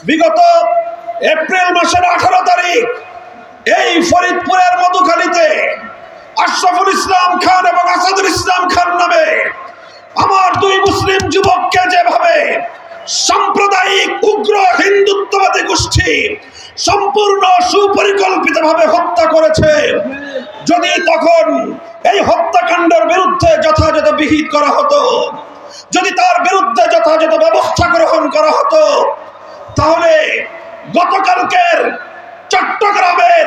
বিগত এপ্রিল মাসের 18 তারিখ এই ফরিদপুরের মধুখালীতে আশরাফুল ইসলাম খান এবং আসাদুল ইসলাম খান নামে আমার দুই মুসলিম যুবককে যেভাবে সাম্প্রদায়িক উগ্র হিন্দুত্ববাদী গোষ্ঠী সম্পূর্ণ সুপরিকল্পিতভাবে হত্যা করেছে, যদি তখন এই হত্যাকাণ্ডের বিরুদ্ধে যথাযথ বিহিত করা হতো, যদি তার বিরুদ্ধে যথাযথ ব্যবস্থা গ্রহণ করা হতো, তাহলে গতকালকের চট্টগ্রামের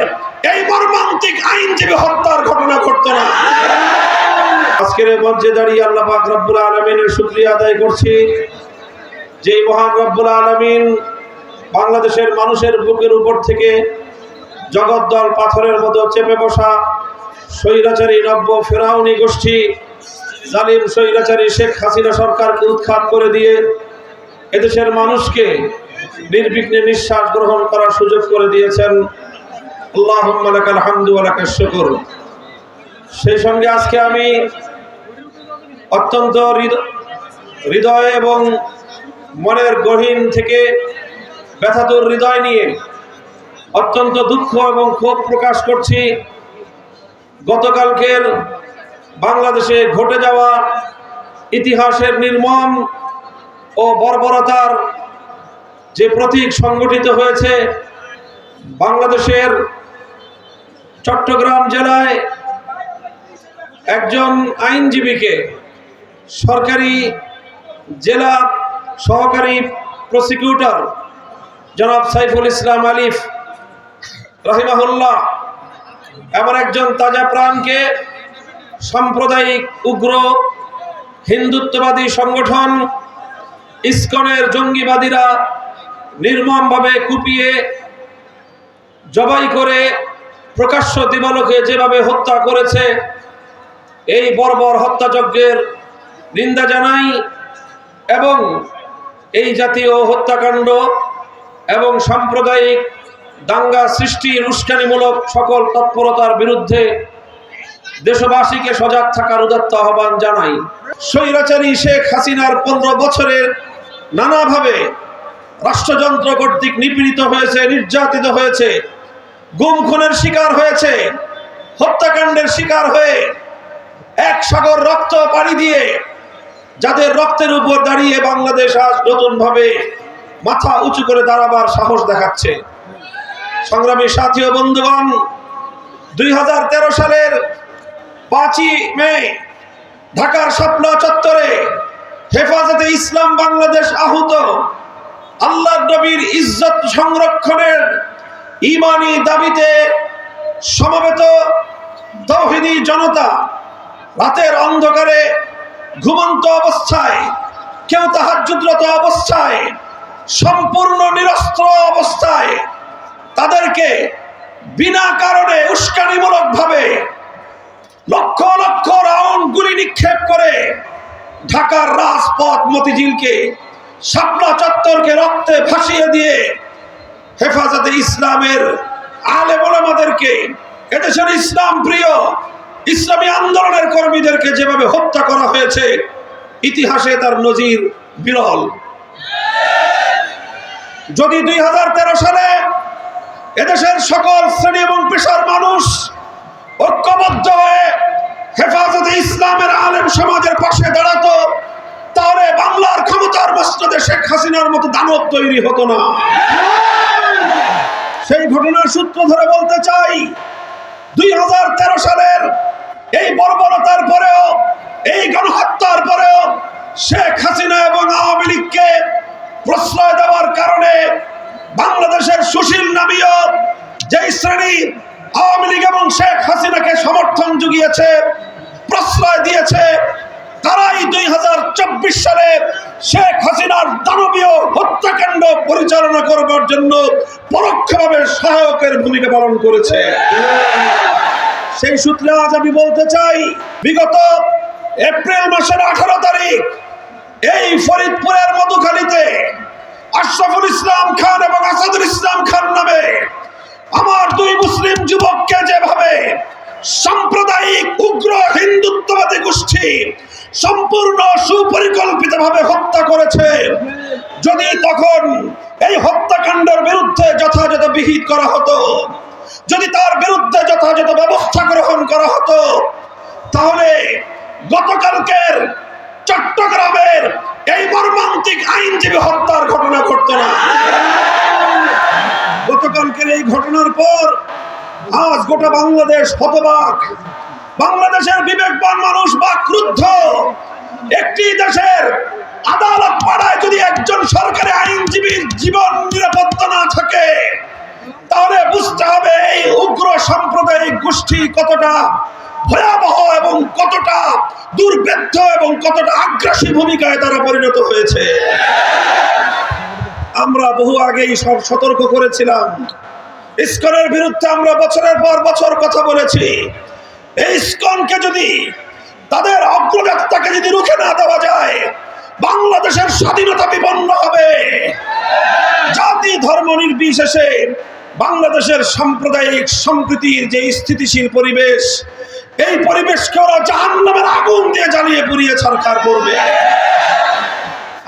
এই মর্মান্তিক আইনজীবী হত্যার ঘটনা ঘটতো না। আজকের মঞ্চে দাঁড়িয়ে আল্লাহ পাক রব্বুল আলামিনের শুকরিয়া আদায় করছি, যে মহান রব্বুল আলামিন বাংলাদেশের মানুষের বুকের উপর থেকে জগদ্দল পাথরের মতো চেপে বসা স্বৈরাচারী নব্য ফেরাউনি গোষ্ঠী জালিম স্বৈরাচারী শেখ হাসিনা সরকারকে উৎখাত করে দিয়ে এদেশের মানুষকে নির্বিঘ্নে নিঃশ্বাস গ্রহণ করার সুযোগ করে দিয়েছেন। আল্লাহুম্মা লাকাল হামদু ওয়া লাকাশ শুকর। সেই সঙ্গে আজকে আমি অত্যন্ত হৃদয় এবং মনের গহীন থেকে ব্যথাতুর হৃদয় নিয়ে অত্যন্ত দুঃখ এবং ক্ষোভ প্রকাশ করছি। গতকালকের বাংলাদেশে ঘটে যাওয়া ইতিহাসের নির্মম ও বর্বরতার যে প্রতীক সংগঠিত হয়েছে, বাংলাদেশের চট্টগ্রাম জেলায় একজন আইনজীবীকে সরকারি জেলা সহকারী প্রসিকিউটর জনাব সাইফুল ইসলাম আলিফ রাহিমাহুল্লাহ এমন একজন তাজা প্রাণকে সাম্প্রদায়িক উগ্র হিন্দুত্ববাদী সংগঠন ইসকনের জঙ্গিবাদীরা নির্মমভাবে কুপিয়ে জবাই করে প্রকাশ্য দিবালোকে যেভাবে হত্যা করেছে, এই বর্বর হত্যাযজ্ঞের নিন্দা জানাই এবং এই জাতীয় হত্যাকাণ্ড এবং সাম্প্রদায়িক দাঙ্গা সৃষ্টির উস্কানিমূলক সকল তৎপরতার বিরুদ্ধে দেশবাসীকে সজাগ থাকার উদাত্ত আহ্বান জানাই। স্বৈরাচারী শেখ হাসিনার 15 বছরের নানাভাবে রাষ্ট্রযন্ত্র কর্তৃক নিপীড়িত হয়েছে, নির্যাতিত হয়েছে, গুম খুনের শিকার হয়েছে, হত্যাকাণ্ডের শিকার হয়ে এক সাগর রক্ত পাড়ি দিয়ে যাদের রক্তের উপর দাঁড়িয়ে বাংলাদেশ আজ নতুনভাবে মাথা উঁচু করে দাঁড়াবার সাহস দেখাচ্ছে। সংগ্রামী সাথী ও বন্ধুগণ, 2013 সালের 5ই মে ঢাকার শাপলা চত্বরে হেফাজতে ইসলাম বাংলাদেশ আহুত আল্লাহর নবীর ইজ্জত সংরক্ষণের ঈমানি দাবিতে সমবেত তাওহীদি জনতা রাতের অন্ধকারে ঘুমন্ত অবস্থায়, কেউ তাহাজ্জুদরত অবস্থায়, সম্পূর্ণ নিরস্ত্র অবস্থায় তাদেরকে বিনা কারণে উস্কানিমূলকভাবে লক্ষ লক্ষ রাউন্ড গুলি নিক্ষেপ করে ঢাকার রাজপথ মতিঝিলকে, শাপলা চত্বরকে রক্তে ভাসিয়ে দিয়ে হেফাজতে ইসলামের আলেম ওলামাদেরকে, এদেশের ইসলাম প্রিয় ইসলামী আন্দোলনের কর্মীদেরকে যেভাবে হত্যা করা হয়েছে, ইতিহাসে তার নজির বিরল। যদি 2013 সালে এদেশের সকল শ্রেণী এবং পেশার মানুষ ঐক্যবদ্ধ হয়ে হেফাজতে ইসলামের আলেম সমাজের পাশে দাঁড়াতো, তাহলে বাংলার ক্ষমতার মসনদে শেখ হাসিনার মতো দানব তৈরি হতো না। সেই ঘটনার সূত্র ধরে বলতে চাই, 2013 সালের এই বর্বরতার পরেও, এই গণহত্যার পরেও শেখ হাসিনা এবং আওয়ামী লীগকে প্রশ্রয় দেওয়ার কারণে বাংলাদেশের সুশীল নামীয় যে শ্রেণী আওয়ামী লীগ এবং শেখ হাসিনাকে সমর্থন জুগিয়েছে, প্রশ্রয় দিয়েছে, তারাই 2024 সালে শেখ হাসিনার দানবীয় হত্যাকাণ্ড পরিচালনা করবার জন্য পরোক্ষভাবে সহায়কের ভূমিকা পালন করেছে। সেই সূত্রে আজ আমি বলতে চাই, বিগত এপ্রিল মাসের 18 তারিখ এই ফরিদপুরের মধুখালীতে আশরাফুল ইসলাম খান এবং আসাদুল ইসলাম খান নামে আমার দুই মুসলিম যুবককে যেভাবে সাম্প্রদায়িক উগ্র হিন্দুত্ববাদী গোষ্ঠী সম্পূর্ণ সুপরিকল্পিতভাবে হত্যা করেছে, যদি তখন এই হত্যা বিরুদ্ধে যথাযথ বিহিত করা হতো, যদি তার বিরুদ্ধে যথাযথ ব্যবস্থা গ্রহণ করা হতো, তাহলে গতকালকের চট্টগ্রামের এই মর্মান্তিক আইনজীবী হত্যার ঘটনা ঘটতো না। গতকালকের এই ঘটনার পর আজ গোটা বাংলাদেশ হতবাক। বাংলাদেশের বিবেকবান মানুষ বা ক্রুদ্ধ। একটি দেশের আদালত পাড়ায় যদি একজন সরকারি আইনজীবীর জীবন নিরাপত্তা না থাকে, তাহলে বুঝতে হবে এই উগ্র সাম্প্রদায়িক গোষ্ঠী কতটা ভয়াবহ এবং কতটা দুর্বৃত্ত এবং কতটা আগ্রাসী ভূমিকায় তারা পরিণত হয়েছে। আমরা বহু আগেই সতর্ক করেছিলাম। ইসকনের বিরুদ্ধে আমরা বছরের পর বছর কথা বলেছি। এই ইসকনকে যদি, তাদের অগ্রযাত্রাকে যদি রুখে না দেওয়া যায়, বাংলাদেশের স্বাধীনতা বিপন্ন হবে। জাতি ধর্ম নির্বিশেষে বাংলাদেশের সাম্প্রদায়িক সম্প্রীতির যে স্থিতিশীল পরিবেশ, এই পরিবেশকে ওরা জাহান্নামের আগুন দিয়ে জ্বালিয়ে পুড়িয়ে ছারখার করবে।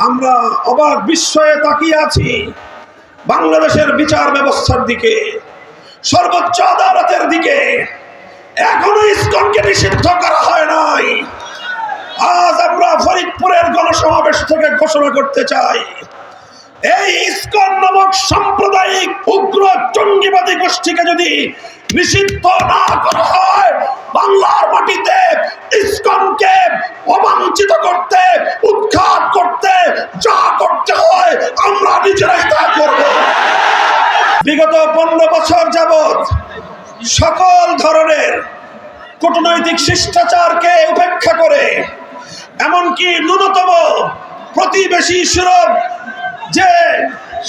আমরা অবাক বিস্ময়ে তাকিয়ে আছি বাংলাদেশের বিচার ব্যবস্থার দিকে, সর্বোচ্চ আদালতের দিকে। এখনো ইসকনকে নিষিদ্ধ করা হয় নাই। আজ আমরা ফরিদপুরের গণসমাবেশ থেকে ঘোষণা করতে চাই, এই ইসকন নামক সাম্প্রদায়িক উগ্র জঙ্গিবাদী গোষ্ঠীকে যদি নিষিদ্ধ না করা হয়, বাংলার মাটিতে ইসকনকে অবাঞ্ছিত করতে, উৎখাত করতে যা করতে হয় আমরা নিজেরাই তা করব। বিগত 15 বছর যাবৎ সকল ধরনের কূটনৈতিক শিষ্টাচারকে উপেক্ষা করে, এমনকি ন্যূনতম প্রতিবেশী সুলভ যে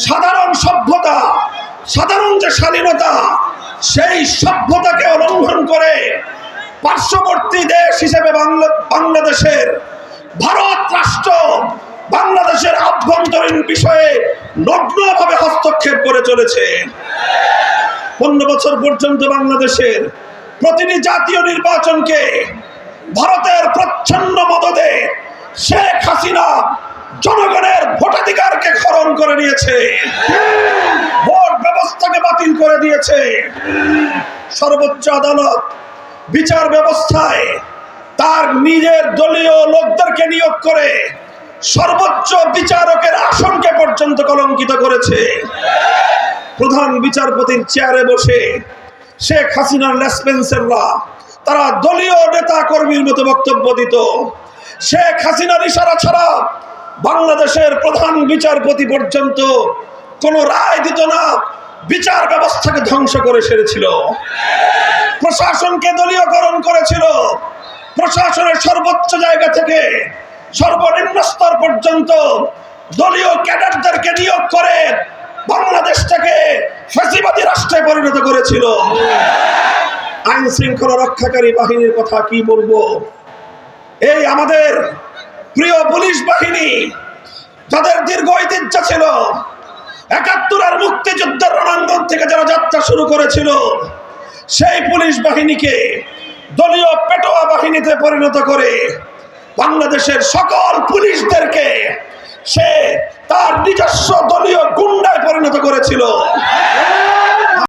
সাধারণ সভ্যতা, সাধারণ যে স্বাধীনতা, সেই সভ্যতাকে লঙ্ঘন করে পার্শ্ববর্তী দেশ হিসেবে বাংলাদেশের ভারত রাষ্ট্র বাংলাদেশের আভ্যন্তরীণ বিষয়ে নগ্নভাবে হস্তক্ষেপ করে চলেছে। 15 বছর পর্যন্ত বাংলাদেশের প্রতিটি জাতীয় নির্বাচনকে ভারতের প্রচ্ছন্ন মদদে শেখ হাসিনা জনগণের ভোটাধিকারকে খরণ করে নিয়েছে, ভোট ব্যবস্থাকে বাতিল করে দিয়েছে। সর্বোচ্চ আদালত বিচার ব্যবস্থায় তার নিজের দলীয় লোকদেরকে নিয়োগ করে সর্বোচ্চ বিচারকের আসনকে পর্যন্ত কলঙ্কিত করেছে। প্রধান বিচারপতির চেয়ারে বসে শেখ হাসিনার লেসপেন্সাররা তারা দলীয় নেতা কর্মীর মতো বক্তব্য দিত। শেখ হাসিনার ইশারা ছাড়া বাংলাদেশের প্রধান বিচারপতি পর্যন্ত কোন রায় দিত না, বিচার ব্যবস্থাকে ধ্বংস করে সেরেছিল। প্রশাসনকে দলীয়করণ করেছিল। প্রশাসনের সর্বোচ্চ জায়গা থেকে সর্বনিম্ন স্তর পর্যন্ত দলীয় ক্যাডারদেরকে নিয়োগ করে বাংলাদেশটাকে ফ্যাসিবাদী রাষ্ট্রে পরিণত করেছিল। আইন শৃঙ্খলা রক্ষাকারী বাহিনীর কথা কি বলবো? এই আমাদের প্রিয় পুলিশ বাহিনী, যাদের দীর্ঘ ঐতিহ্য ছিল, ৭১-এর মুক্তিযুদ্ধের রণাঙ্গন থেকে যারা যাত্রা শুরু করেছিল, সেই পুলিশ বাহিনীকে দলীয় পেটোয়া বাহিনীতে পরিণত করে বাংলাদেশের সকল পুলিশদেরকে সে তার নিজস্ব দলীয় গুন্ডায় পরিণত করেছিল।